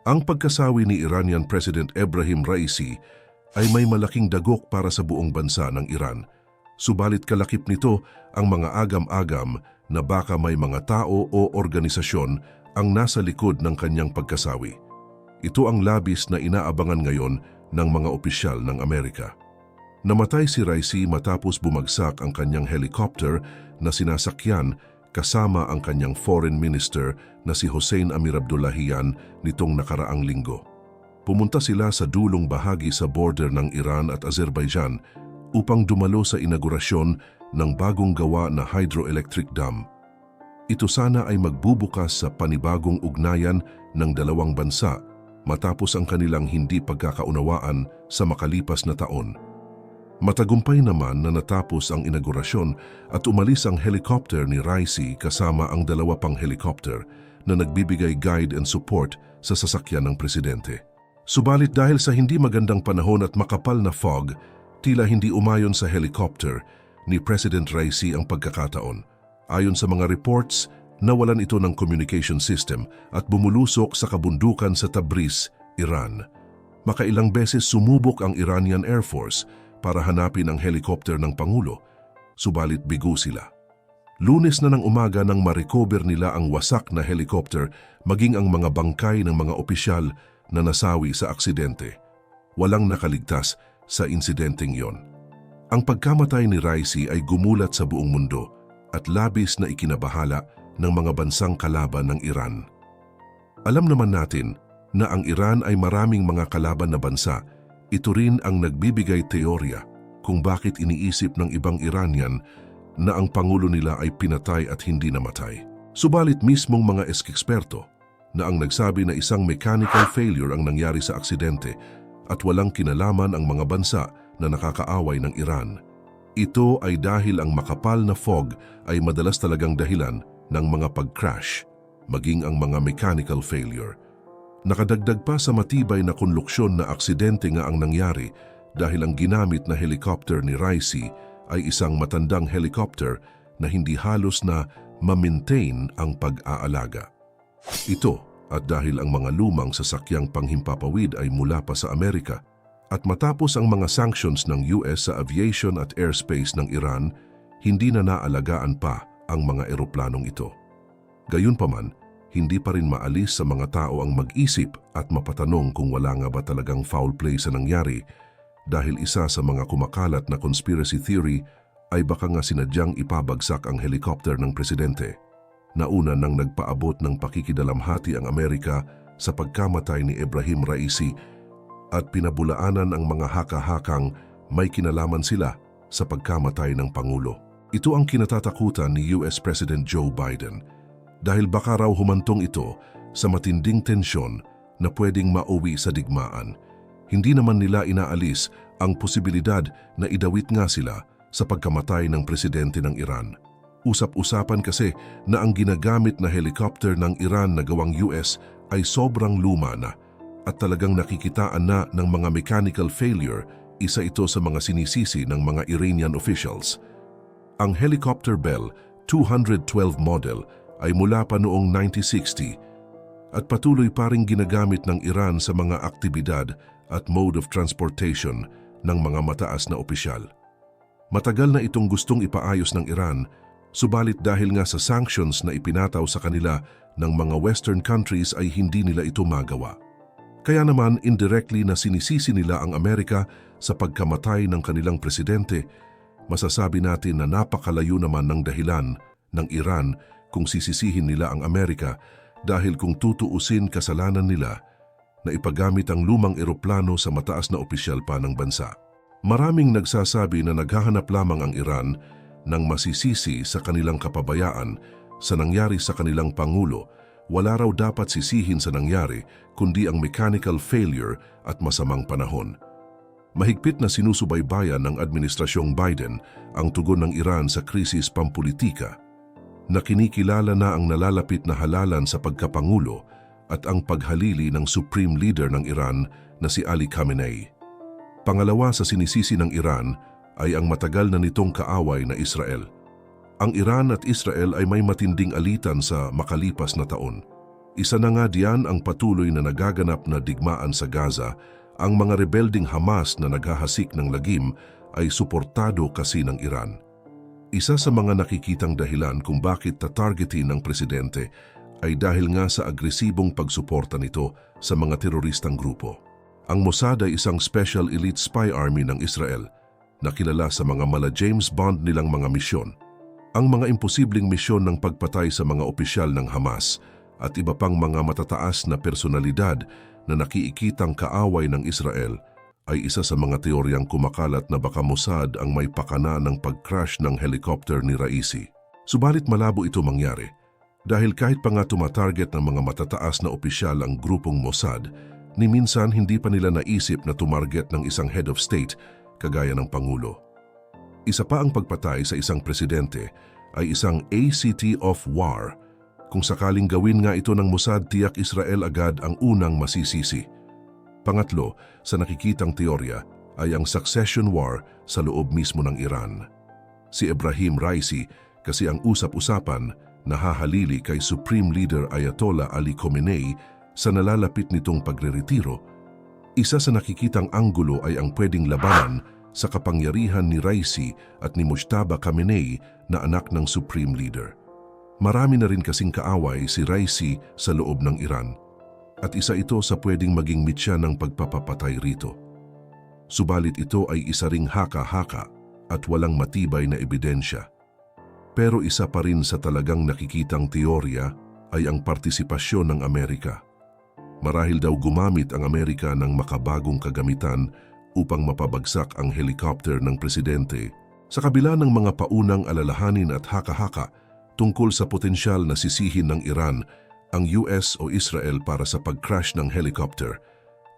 Ang pagkasawi ni Iranian President Ebrahim Raisi ay may malaking dagok para sa buong bansa ng Iran. Subalit kalakip nito ang mga agam-agam na baka may mga tao o organisasyon ang nasa likod ng kanyang pagkasawi. Ito ang labis na inaabangan ngayon ng mga opisyal ng Amerika. Namatay si Raisi matapos bumagsak ang kanyang helicopter na sinasakyan kasama ang kanyang foreign minister na si Hossein Amir-Abdollahian nitong nakaraang linggo. Pumunta sila sa dulong bahagi sa border ng Iran at Azerbaijan upang dumalo sa inaugurasyon ng bagong gawa na hydroelectric dam. Ito sana ay magbubukas sa panibagong ugnayan ng dalawang bansa matapos ang kanilang hindi pagkakaunawaan sa makalipas na taon. Matagumpay naman na natapos ang inaugurasyon at umalis ang helicopter ni Raisi kasama ang dalawa pang helicopter na nagbibigay guide and support sa sasakyan ng presidente. Subalit dahil sa hindi magandang panahon at makapal na fog, tila hindi umayon sa helicopter ni President Raisi ang pagkakataon. Ayon sa mga reports, nawalan ito ng communication system at bumulusok sa kabundukan sa Tabriz, Iran. Makailang beses sumubok ang Iranian Air Force para hanapin ang helicopter ng Pangulo, subalit bigo sila. Lunes na ng umaga nang ma-recover nila ang wasak na helicopter maging ang mga bangkay ng mga opisyal na nasawi sa aksidente. Walang nakaligtas sa insidenteng yon. Ang pagkamatay ni Raisi ay gumulat sa buong mundo at labis na ikinabahala ng mga bansang kalaban ng Iran. Alam naman natin na ang Iran ay maraming mga kalaban na bansa. Ito rin ang nagbibigay teorya kung bakit iniisip ng ibang Iranian na ang pangulo nila ay pinatay at hindi namatay. Subalit mismong mga eksperto na ang nagsabi na isang mechanical failure ang nangyari sa aksidente at walang kinalaman ang mga bansa na nakakaaway ng Iran. Ito ay dahil ang makapal na fog ay madalas talagang dahilan ng mga pag-crash, maging ang mga mechanical failure. Nakadagdag pa sa matibay na konluksyon na aksidente nga ang nangyari dahil ang ginamit na helicopter ni Raisi ay isang matandang helicopter na hindi halos na ma-maintain ang pag-aalaga. Ito at dahil ang mga lumang sasakyang panghimpapawid ay mula pa sa Amerika at matapos ang mga sanctions ng US sa aviation at airspace ng Iran, hindi na naalagaan pa ang mga eroplanong ito. Gayunpaman, hindi pa rin maalis sa mga tao ang mag-isip at mapatanong kung wala nga ba talagang foul play sa nangyari dahil isa sa mga kumakalat na conspiracy theory ay baka nga sinadyang ipabagsak ang helicopter ng presidente. Nauna nang nagpaabot ng pakikidalamhati ang Amerika sa pagkamatay ni Ebrahim Raisi at pinabulaanan ang mga haka-hakang may kinalaman sila sa pagkamatay ng Pangulo. Ito ang kinatatakutan ni US President Joe Biden dahil baka raw humantong ito sa matinding tensyon na pwedeng mauwi sa digmaan. Hindi naman nila inaalis ang posibilidad na idawit nga sila sa pagkamatay ng presidente ng Iran. Usap-usapan kasi na ang ginagamit na helicopter ng Iran na gawang US ay sobrang luma na at talagang nakikitaan na ng mga mechanical failure, isa ito sa mga sinisisi ng mga Iranian officials. Ang helicopter Bell 212 model ay mula pa noong 1960 at patuloy pa ring ginagamit ng Iran sa mga aktibidad at mode of transportation ng mga mataas na opisyal. Matagal na itong gustong ipaayos ng Iran, subalit dahil nga sa sanctions na ipinataw sa kanila ng mga Western countries ay hindi nila ito magawa. Kaya naman indirectly na sinisisi nila ang Amerika sa pagkamatay ng kanilang presidente, masasabi natin na napakalayo naman ng dahilan ng Iran kung sisisihin nila ang Amerika dahil kung tutuusin kasalanan nila na ipagamit ang lumang eroplano sa mataas na opisyal pa ng bansa. Maraming nagsasabi na naghahanap lamang ang Iran ng masisisi sa kanilang kapabayaan sa nangyari sa kanilang Pangulo. Wala raw dapat sisihin sa nangyari kundi ang mechanical failure at masamang panahon. Mahigpit na sinusubaybayan ng Administrasyong Biden ang tugon ng Iran sa krisis pampulitika na kinikilala na ang nalalapit na halalan sa pagkapangulo at ang paghalili ng Supreme Leader ng Iran na si Ali Khamenei. Pangalawa sa sinisisi ng Iran ay ang matagal na nitong kaaway na Israel. Ang Iran at Israel ay may matinding alitan sa makalipas na taon. Isa na nga diyan ang patuloy na nagaganap na digmaan sa Gaza. Ang mga rebelding Hamas na naghahasik ng lagim ay suportado kasi ng Iran. Isa sa mga nakikitang dahilan kung bakit tatargetin ng presidente ay dahil nga sa agresibong pagsuporta nito sa mga teroristang grupo. Ang Mossad ay isang special elite spy army ng Israel na kilala sa mga mala James Bond nilang mga misyon. Ang mga imposibleng misyon ng pagpatay sa mga opisyal ng Hamas at iba pang mga matataas na personalidad na nakiikitang kaaway ng Israel ay isa sa mga teoryang kumakalat na baka Mossad ang may pakana ng pag-crash ng helicopter ni Raisi. Subalit malabo ito mangyari dahil kahit pa nga tumatarget ng mga matataas na opisyal ang grupong Mossad, ni minsan hindi pa nila naisip na tumarget ng isang head of state kagaya ng Pangulo. Isa pa ang pagpatay sa isang presidente ay isang act of war. Kung sakaling gawin nga ito ng Mossad, tiyak Israel agad ang unang masisisi. Pangatlo, sa nakikitang teorya ay ang succession war sa loob mismo ng Iran. Si Ebrahim Raisi kasi ang usap-usapan nahahalili kay Supreme Leader Ayatollah Ali Khamenei sa nalalapit nitong pagreretiro. Isa sa nakikitang anggulo ay ang pwedeng labanan sa kapangyarihan ni Raisi at ni Mujtaba Khamenei na anak ng Supreme Leader. Marami na rin kasing kaaway si Raisi sa loob ng Iran at isa ito sa pwedeng maging mitya ng pagpapapatay rito. Subalit ito ay isa ring haka-haka at walang matibay na ebidensya. Pero isa pa rin sa talagang nakikitang teorya ay ang partisipasyon ng Amerika. Marahil daw gumamit ang Amerika ng makabagong kagamitan upang mapabagsak ang helicopter ng presidente sa kabila ng mga paunang alalahanin at haka-haka tungkol sa potensyal na sisihin ng Iran ang US o Israel para sa pag-crash ng helicopter.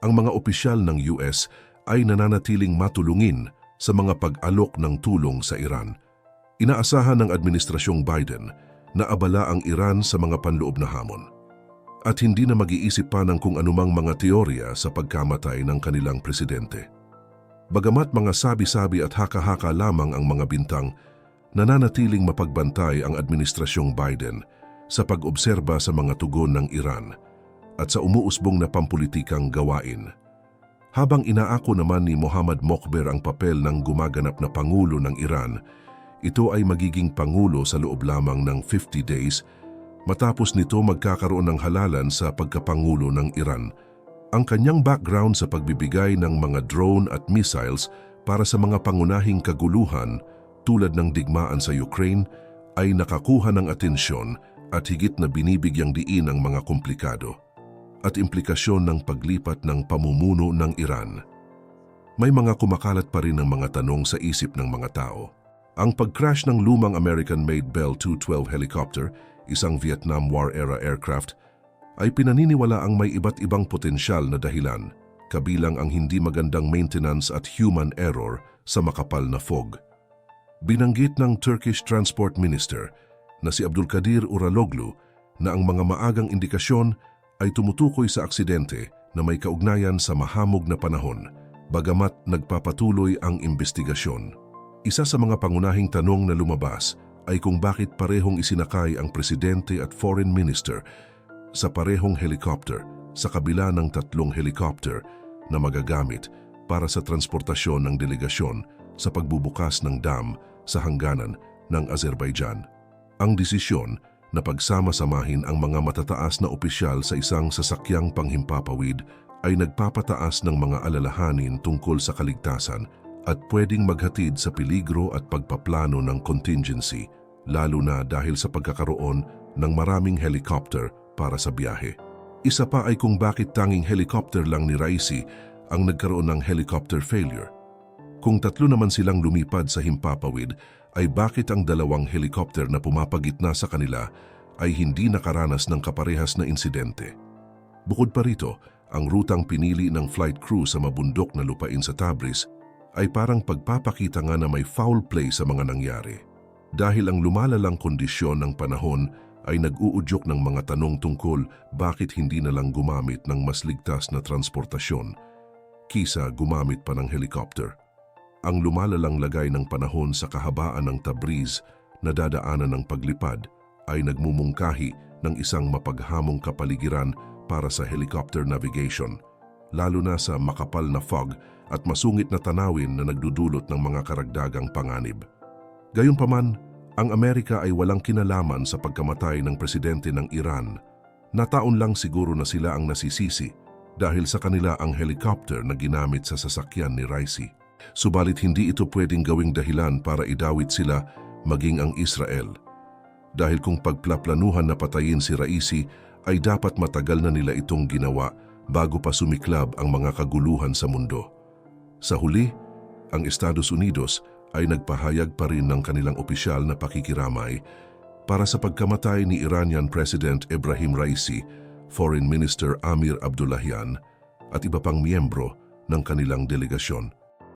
Ang mga opisyal ng US ay nananatiling matulungin sa mga pag-alok ng tulong sa Iran. Inaasahan ng Administrasyong Biden na abala ang Iran sa mga panloob na hamon at hindi na mag-iisip pa ng kung anumang mga teorya sa pagkamatay ng kanilang presidente. Bagamat mga sabi-sabi at haka-haka lamang ang mga bintang, nananatiling mapagbantay ang Administrasyong Biden sa pag-obserba sa mga tugon ng Iran at sa umuusbong na pampulitikang gawain. Habang inaako naman ni Mohammad Mokhber ang papel ng gumaganap na Pangulo ng Iran, ito ay magiging Pangulo sa loob lamang ng 50 days matapos nito magkakaroon ng halalan sa pagkapangulo ng Iran. Ang kanyang background sa pagbibigay ng mga drone at missiles para sa mga pangunahing kaguluhan tulad ng digmaan sa Ukraine ay nakakuha ng atensyon at higit na binibigyang diin ang mga komplikado at implikasyon ng paglipat ng pamumuno ng Iran. May mga kumakalat pa rin ng mga tanong sa isip ng mga tao. Ang pag-crash ng lumang American-made Bell 212 helicopter, isang Vietnam War-era aircraft, ay pinaniniwala ang may iba't ibang potensyal na dahilan, kabilang ang hindi magandang maintenance at human error sa makapal na fog. Binanggit ng Turkish Transport Minister na si Abdulkadir Uraloglu na ang mga maagang indikasyon ay tumutukoy sa aksidente na may kaugnayan sa mahamog na panahon, bagamat nagpapatuloy ang investigasyon. Isa sa mga pangunahing tanong na lumabas ay kung bakit parehong isinakay ang presidente at foreign minister sa parehong helicopter sa kabila ng 3 helicopter na magagamit para sa transportasyon ng delegasyon sa pagbubukas ng dam sa hangganan ng Azerbaijan. Ang desisyon na pagsama-samahin ang mga matataas na opisyal sa isang sasakyang panghimpapawid ay nagpapataas ng mga alalahanin tungkol sa kaligtasan at pwedeng maghatid sa peligro at pagpaplano ng contingency, lalo na dahil sa pagkakaroon ng maraming helicopter para sa biyahe. Isa pa ay kung bakit tanging helicopter lang ni Raisi ang nagkaroon ng helicopter failure. Kung 3 naman silang lumipad sa himpapawid, ay bakit ang 2 helicopter na pumapagitna sa kanila ay hindi nakaranas ng kaparehas na insidente? Bukod pa rito, ang rutang pinili ng flight crew sa mabundok na lupain sa Tabriz ay parang pagpapakita nga na may foul play sa mga nangyari. Dahil ang lumalalang kondisyon ng panahon ay nag-uudyok ng mga tanong tungkol bakit hindi na lang gumamit ng mas ligtas na transportasyon kisa gumamit pa ng helicopter. Ang lumalalang lagay ng panahon sa kahabaan ng Tabriz na dadaanan ng paglipad ay nagmumungkahi ng isang mapaghamong kapaligiran para sa helicopter navigation, lalo na sa makapal na fog at masungit na tanawin na nagdudulot ng mga karagdagang panganib. Gayunpaman, ang Amerika ay walang kinalaman sa pagkamatay ng presidente ng Iran. Nataon lang siguro na sila ang nasisisi dahil sa kanila ang helicopter na ginamit sa sasakyan ni Raisi. Subalit hindi ito pwedeng gawing dahilan para idawit sila maging ang Israel. Dahil kung pagplaplanuhan na patayin si Raisi ay dapat matagal na nila itong ginawa bago pa sumiklab ang mga kaguluhan sa mundo. Sa huli, ang Estados Unidos ay nagpahayag pa rin ng kanilang opisyal na pakikiramay para sa pagkamatay ni Iranian President Ebrahim Raisi, Foreign Minister Amir Abdullahian at iba pang miyembro ng kanilang delegasyon.